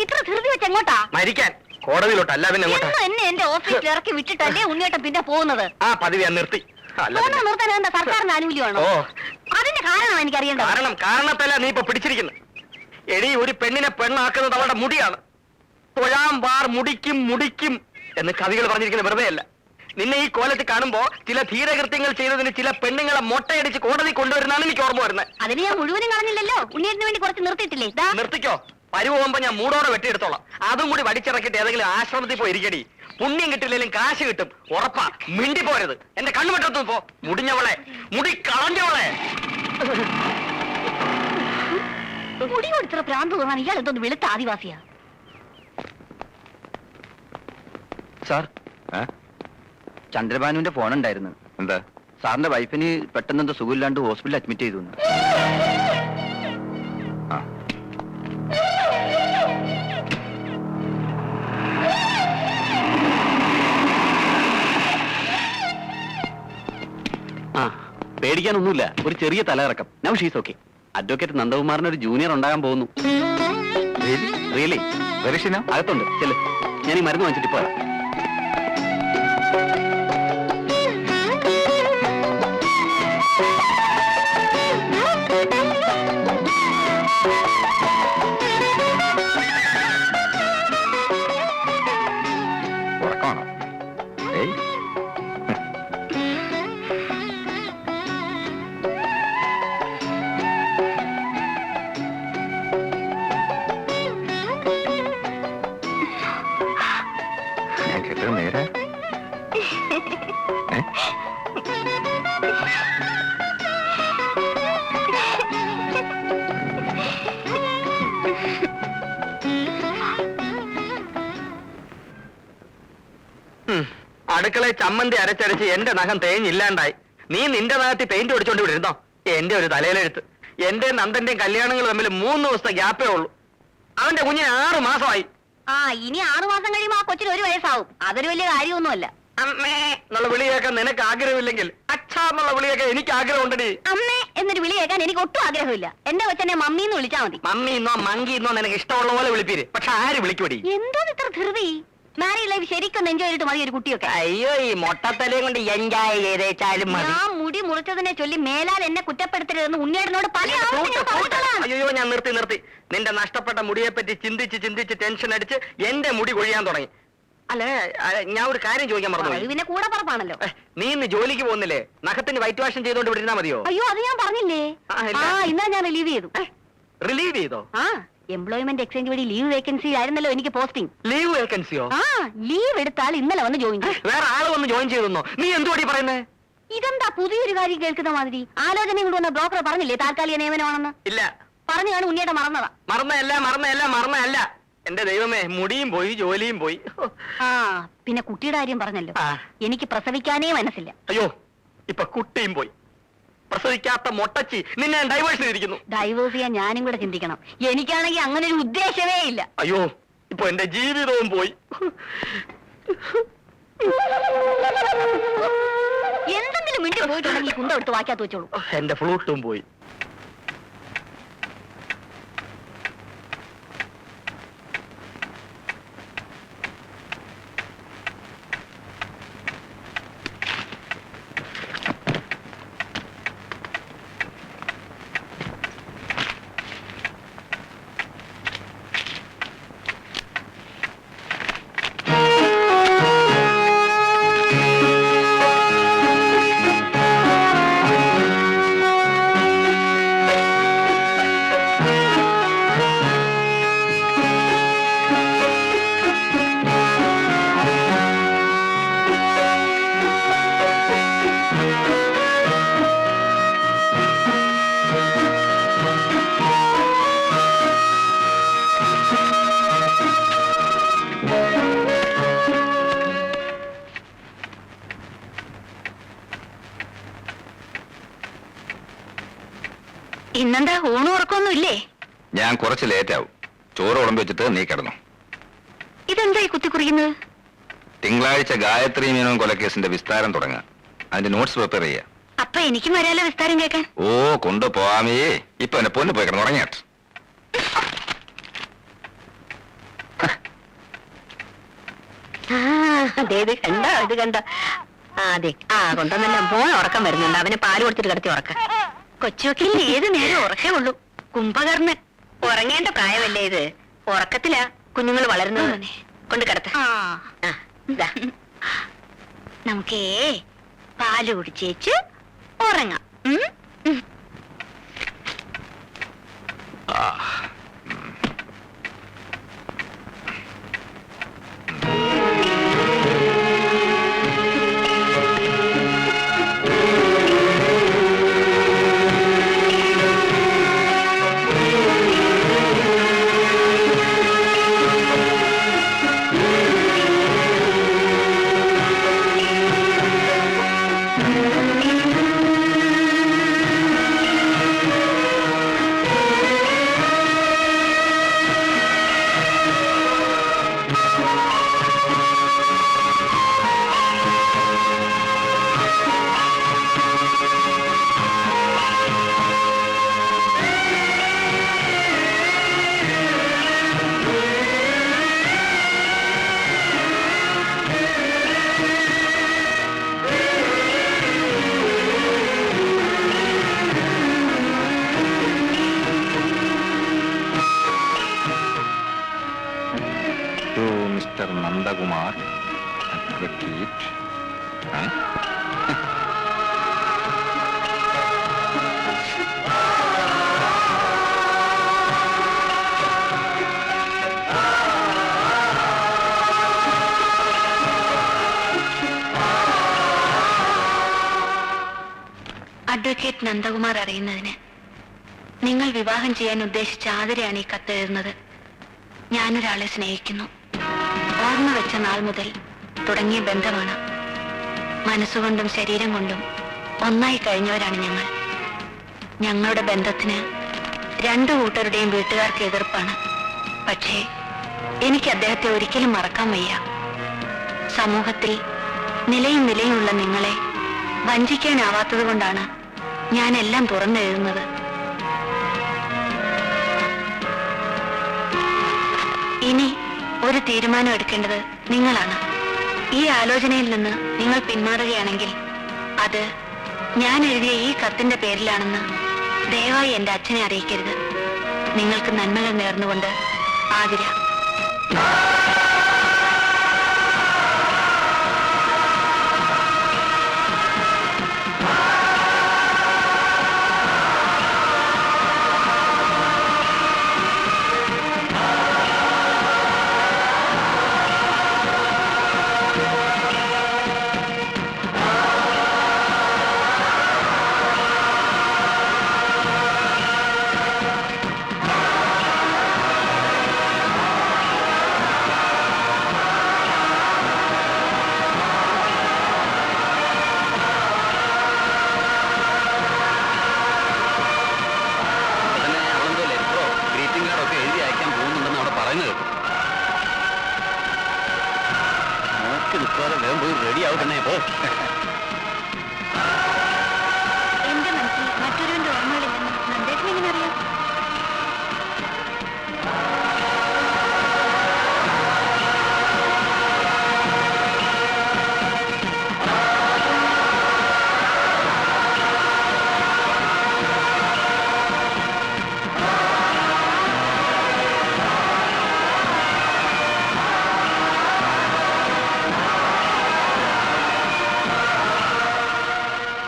ഇത്ര ധൃതി വെച്ച് എങ്ങോട്ടാ? മരിക്കാൻ. കോടതിയിലോട്ട്. അല്ല പിന്നെ എന്നെ എന്റെ ഓഫീസിൽ ഇറക്കി വിട്ടിട്ടല്ലേ ഉണ്ണിയേട്ടൻ പിന്നെ പോകുന്നത്? ആ പതിവ് ഞാൻ നിർത്തി. നിർത്താൻ എന്താ സർക്കാരിന്റെ ആനുകൂല്യമാണോ? അതിന്റെ കാരണം എനിക്കറിയേണ്ടത്. കാരണത്തല്ല നീ ഇപ്പൊ പിടിച്ചിരിക്കുന്നത്. എടി, ഒരു പെണ്ണിനെ പെണ്ണാക്കുന്നത് അവളുടെ മുടിയാണ്. തൊഴാം വാർ മുടിക്കും മുടിക്കും എന്ന് കവികൾ പറഞ്ഞിരിക്കുന്നത് വെറുതെ അല്ല. നിന്നെ ഈ കോലത്തിൽ കാണുമ്പോ ചില ധീരകൃത്യങ്ങൾ ചെയ്തതിന് ചില പെണ്ണുങ്ങളെ മൊട്ടയടിച്ച് കോടതി കൊണ്ടുവരുന്നതാണ് എനിക്ക് ഓർമ്മ വരുന്നത്. അതിന് ഞാൻ മുഴുവനും കളഞ്ഞില്ലല്ലോ. ഉണ്ണിയേട്ടന് വേണ്ടി കുറച്ച് നിർത്തിയിട്ടില്ലേ? നിർത്തിക്കോ. പരുവുമ്പോ ഞാൻ മൂടോടെ വെട്ടിയെടുത്തോളാം. അതും കൂടി വടിച്ചിറക്കിട്ട് ഏതെങ്കിലും ആശ്രമത്തിൽ പോയി ഇരിക്കടി. പുണ്യം കിട്ടില്ലെങ്കിലും കാശ് കിട്ടും, ഉറപ്പാ. മിണ്ടി പോരുത്. എന്റെ കണ്ണു വെട്ടത്തു പോ. മുടിഞ്ഞവളെ, മുടി കളഞ്ഞവളെ. മുടി കൊടുത്ത പ്രാന്ത് തോന്നാൻ ഇയാൾ എന്തോന്ന് വെളുത്ത ആദിവാസിയാ. സാർ, ചന്ദ്രബാനുവിന്റെ ഫോൺ ഉണ്ടായിരുന്നു. എന്താ? സാറിന്റെ വൈഫിന് പെട്ടെന്ന് എന്തോ സുഖമില്ലാണ്ട് ഹോസ്പിറ്റലിൽ അഡ്മിറ്റ് ചെയ്തു. പേടിക്കാനൊന്നുമില്ല. ഒരു ചെറിയ തലയിറക്കം. Now she's okay. അഡ്വക്കേറ്റ് നന്ദകുമാറിന് ഒരു ജൂനിയർ ഉണ്ടാകാൻ പോകുന്നു. റിയലി? അകത്തുണ്ട്. ചെല്, ഞാൻ ഈ മരുന്ന് വാങ്ങിച്ചിട്ട് പോരാ. അടുക്കളയെ ചമ്മന്തി അരച്ചരച്ച് എന്റെ നഖം തേഞ്ഞില്ലാണ്ടായി. നീ നിന്റെ നഖത്തിൽ പെയിന്റ് ഒടിച്ചോണ്ട് വിടുന്നോ? എന്റെ ഒരു തലയിലെഴുത്ത്. എന്റെ നന്ദന്റെയും കല്യാണങ്ങൾ തമ്മിൽ 3 ദിവസത്തെ ഗ്യാപ്പേ ഉള്ളൂ. അവന്റെ കുഞ്ഞിന് 6 മാസമായി. ഇനി 6 മാസം കഴിയുമ്പോ ആ കൊച്ചിന് 1 വയസ്സാവും. അതൊരു വലിയ കാര്യമൊന്നുമല്ല. അമ്മേ എന്നുള്ള വിളി കേൾക്കാൻ നിനക്ക് ആഗ്രഹമില്ലെങ്കിൽ അച്ഛാ എന്നുള്ള വിളി കേൾക്കാൻ എനിക്ക് ആഗ്രഹമുണ്ടടി. അമ്മേ എന്നൊരു വിളി കേൾക്കാൻ എനിക്ക് ഒട്ടും ആഗ്രഹമില്ല. എന്റെ കൊച്ചനെ മമ്മീന്ന് വിളിച്ചാ മതി. മമ്മിന്നോ മങ്കിന്നോ നിനക്ക് ഇഷ്ടമുള്ള പോലെ വിളിപ്പീര്. പക്ഷെ ആര് വിളിക്കൂടി? എന്തോ ഇത്ര ധൃതി? മാരീഡ് ലൈഫ് ശരിക്കും എൻജോയ് ചെയ്തിട്ട് മതി ഒരു കുട്ടിയൊക്കെ. അയ്യോ, ഈ മൊട്ടത്തലയും കൊണ്ട് എൻജോയ് ചെയ്തേച്ചാലും മതി. ഞാൻ മുടി മുറിച്ചതിനെ ചൊല്ലി മേലാൽ എന്നെ കുറ്റപ്പെടുത്തരുതെന്ന് ഉണ്ണിയേട്ടനോട് പല അയ്യോ, ഞാൻ നിർത്തി. നിന്റെ നഷ്ടപ്പെട്ട മുടിയെ പറ്റി ചിന്തിച്ച് ടെൻഷൻ അടിച്ച് എന്റെ മുടി കൊഴിയാൻ തുടങ്ങി. അല്ലേ, ഞാൻ ഒരു കാര്യം ചോദിക്കാൻ മറന്നു. പിന്നെ കൂടെ പറപ്പാണല്ലോ. നീ ഇന്ന് ജോലിക്ക് പോകുന്നില്ലേ? നഖത്തിന് വൈറ്റ് വാഷൻ ചെയ്തോണ്ട് വിടുന്നാ മതിയോ? അയ്യോ, അത് ഞാൻ പറഞ്ഞില്ലേ. ഇന്നാ ഞാൻ റിലീവ് ചെയ്തു. റിലീവ് ചെയ്തോ? എംപ്ലോയ്മെന്റ് എക്സ്ചേഞ്ച് വഴി ലീവ് വേക്കൻസി ആയിരുന്നല്ലോ എനിക്ക് പോസ്റ്റിംഗ്. ലീവ് വേക്കൻസിയോ? ലീവ് എടുത്താൽ ഇന്നലെ വന്ന് ജോയിൻ ചെയ്യും. വേറെ ആള് വന്ന് ജോയിൻ ചെയ്തെന്നോ? നീ എന്തുവാടി പറയുന്നേ? ഇതെന്താ പുതിയൊരു കാര്യം കേൾക്കുന്ന മാതിരി? ആലോചനയും കൊണ്ട് വന്ന ബ്രോക്കർ പറഞ്ഞില്ലേ താൽക്കാലിക നിയമനമാണെന്ന്? ഇല്ല. പറഞ്ഞാണ് ഉണ്ണിയേട്ട മറന്നതാ. മറന്നല്ല. എന്റെ ദൈവമേ, മുടിയും പോയി, ജോലിയും പോയി. പിന്നെ കുട്ടിയുടെ കാര്യം പറഞ്ഞല്ലോ. എനിക്ക് പ്രസവിക്കാനേ മനസ്സില്ല. അയ്യോ, ഇപ്പൊ കുട്ടിയും പോയി. പ്രസവിക്കാത്ത മൊട്ടച്ചി നിന്നെ ഡൈവേഴ്സ് ചെയ്തിരിക്കുന്നു. ഡൈവേഴ്സ് ചെയ്യാൻ ഞാനും കൂടെ ചിന്തിക്കണം. എനിക്കാണെങ്കിൽ അങ്ങനെ ഒരു ഉദ്ദേശമേ ഇല്ല. അയ്യോ, ഇപ്പൊ എന്റെ ജീവിതവും പോയി. എന്തെങ്കിലും മിണ്ടി പോയിട്ടുണ്ടെങ്കിൽ കുന്ത എടുത്ത് വാക്കാത്ത വെച്ചോളൂ. എന്റെ ഫ്ലൂട്ടും പോയി. ഇന്നെന്താ ഊണും ഉറക്കൊന്നും ഇല്ലേ? ഞാൻ കുറച്ച് ലേറ്റ് ആവും. ചോറ് ഉടമ്പി വെച്ചിട്ട് നീ കിടന്നു. ഇതെന്തായി കുത്തിക്കുറിക്കുന്നത്? തിങ്കളാഴ്ച ഗായത്രി മീനോൻ കൊലക്കേസിന്റെ വിസ്താരം തുടങ്ങാം. അതിന്റെ നോട്ട്സ് പ്രിപ്പയർ ചെയ്യാ. അപ്പൊ എനിക്കും വരാലോ വിസ്താരം കേൾക്കാൻ? ഓ, കൊണ്ടുപോവാമേ. ഇപ്പൊ എന്നെ പൊന്നു പോയി കിടന്നു ഉറങ്ങിയാട്ട്. അതെ ഇത് കണ്ടോ ഇത് കണ്ടോ. അതെ കൊണ്ടുവന്നല്ല മോൻ ഉറക്കം വരുന്നുണ്ട്. അവന് പാല് കൊടുത്തിട്ട് കിടത്തി ഉറക്കം. കൊച്ചുവക്കിൽ ഏത് നേരം ഉറക്കേ ഉള്ളൂ. കുംഭകർണൻ ഉറങ്ങേണ്ട പ്രായമല്ലേ ഇത്. ഉറക്കത്തിലാ കുഞ്ഞുങ്ങൾ വളരുന്നത്. കൊണ്ട് കിടത്ത. നമുക്കേ പാല് കുടിച്ചേച്ച് ഉറങ്ങാം. Mister Nandakumar, advocate. Advocate Nandakumar അറിയുന്നതിന് നിങ്ങൾ വിവാഹം ചെയ്യാൻ ഉദ്ദേശിച്ച ആദരയാണ് ഈ കത്തെഴുതുന്നത്. ഞാനൊരാളെ സ്നേഹിക്കുന്നു. ഓർമ്മ വെച്ച നാൾ മുതൽ തുടങ്ങിയ ബന്ധമാണ്. മനസ്സുകൊണ്ടും ശരീരം കൊണ്ടും ഒന്നായി കഴിഞ്ഞവരാണ് ഞങ്ങൾ. ഞങ്ങളുടെ ബന്ധത്തിന് രണ്ടു കൂട്ടരുടെയും വീട്ടുകാർക്ക് എതിർപ്പാണ്. പക്ഷേ എനിക്ക് അദ്ദേഹത്തെ ഒരിക്കലും മറക്കാൻ വയ്യ. സമൂഹത്തിൽ നിലയും വിലയുമുള്ള നിങ്ങളെ വഞ്ചിക്കാനാവാത്തത് കൊണ്ടാണ് ഞാൻ എല്ലാം തുറന്നെഴുതുന്നത്. ഇനി ഒരു തീരുമാനം എടുക്കേണ്ടത് നിങ്ങളാണ്. ഈ ആലോചനയിൽ നിന്ന് നിങ്ങൾ പിന്മാറുകയാണെങ്കിൽ അത് ഞാൻ എഴുതിയ ഈ കത്തിന്റെ പേരിലാണെന്ന് ദയവായി എന്റെ അച്ഛനെ അറിയിക്കരുത്. നിങ്ങൾക്ക് നന്മകൾ നേർന്നുകൊണ്ട് ആതിര. എന്റെ മനസ്സിൽ മറ്റൊരുവന്റെ ഓർമ്മകളില്ലെന്ന് നന്ദേട്ടൻ എങ്ങനെ അറിയാം?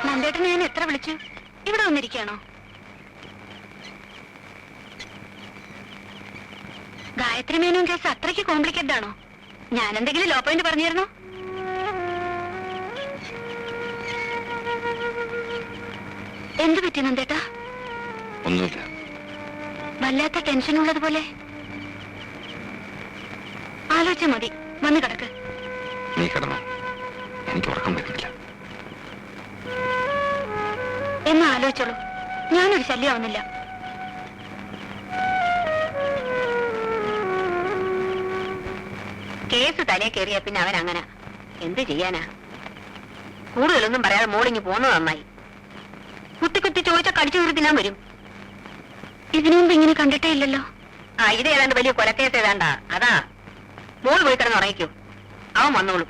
നന്ദേട്ടനെ ഞാൻ എത്ര വിളിച്ചു? ഇവിടെ വന്നിരിക്കുകയാണോ? ഗായത്രി മേനോൻ കേസ് അത്രയ്ക്ക് കോംപ്ലിക്കേറ്റഡ് ആണോ? ഞാൻ എന്തെങ്കിലും ലോ പോയിന്റ് പറഞ്ഞിരുന്നോ? എന്ത് പറ്റി നന്ദേട്ടാ? ഒന്നുമില്ല. വല്ലാത്ത ടെൻഷൻ ഉള്ളതുപോലെ. ആലോചിച്ച മതി, വന്ന് കിടക്ക്. നീ കിടന്നോ, എനിക്ക് ഉറക്കം വരുന്നില്ല. എന്നാ ആലോചിച്ചോളൂ, ഞാനൊരു ശല്യമാവുന്നില്ല. കേസ് തലേ കയറിയ പിന്നെ അവൻ അങ്ങനെ എന്ത് ചെയ്യാനാ? കൂടുതലൊന്നും പറയാതെ മോളിങ്ങി പോന്നത് നന്നായി. കുത്തി കുത്തി ചോദിച്ചാൽ കടിച്ചു കീറി തിന്നാൻ വരും. ഇതിനു മുമ്പ് ഇങ്ങനെ കണ്ടിട്ടേ ഇല്ലല്ലോ. ഇത് ഏതാണ്ട് വലിയ കൊലക്കേസ് ഏതാണ്ടാ. അതാ മോൾ പോയി കിടന്ന് ഉറങ്ങിക്കൂ, അവൻ വന്നോളൂ.